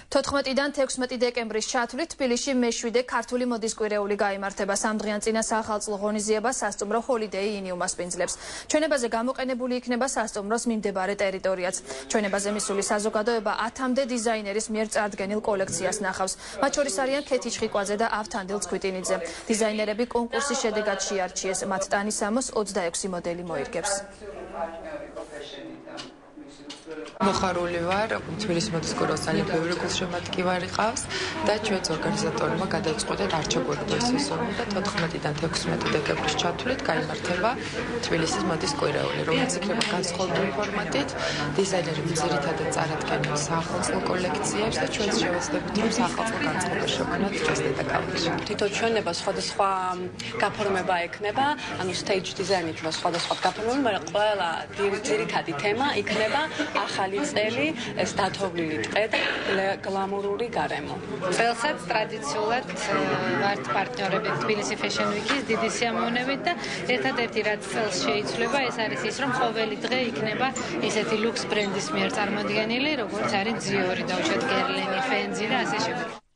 14-დან 16 დეკემბრის ჩათვლით თბილისში მე-7 ქართული მოდის კვირეული გაიმართება. Სამდღიან წინა სახალხო ღონისძიება სასტუმრო ჰოლიდეი ინიუ მასპინძლებს. ჩვენებაზე გამოყენებული იქნება სასტუმროს მიმდებარე ტერიტორიაც. ჩვენებაზე მისული საზოგადოება 10-მდე დიზაინერის მიერ წარდგენილ კოლექციას ნახავს. მათ შორის არიან ქეთი ჩხიკვაძე და ავთანდილ ცხვიტინიძე. დიზაინერები კონკურსის შედეგად შეარჩიეს. მათ ტანისამოს 26 მოდელი მოირგებს. მოხარული ვარ, თბილისის მოდის კვირაოს ძალიან ბევრი გულშემატკივარი ყავს და ჩვენს ორგანიზატორებმა გადაწყვეტეთ არჩევნები სეზონი და 14-დან 16 დეკემბრის ჩათვლით გაიმართება თბილისის მოდის კვირეული, რომელიც იქნება განსხვავებული ფორმატით. დიზაინერები ძირითადად წარადგენენ საახალწლო კოლექციებს და ჩვენს შევეცდებით, რომ საახალწლო განწყობა შევქმნათ ჩვენს დედაქალაქში. თვითონ ჩვენება სხვადასხვა გაფორმება ექნება, ანუ stage design იქნება სხვადასხვა გაფორმება, მაგრამ ყველა ძირითადი თემა იქნება ახალი წელი, ეს დათოვლილი ტყე და გლამურული გარემო. წელსაც ტრადიციულად ვართ პარტნიორები თბილისი Fashion Week-ის დიდი სიამოვნებით და ერთადერთი რაც წელს შეიცვლება, ეს არის ის, რომ ყოველი დღე იქნება ისეთი ლუქს ბრენდის მიერ წარმოდგენილი, როგორც არის ძიორი, დაუშვათ გერლენი, ფენზი და ასე შემდეგ.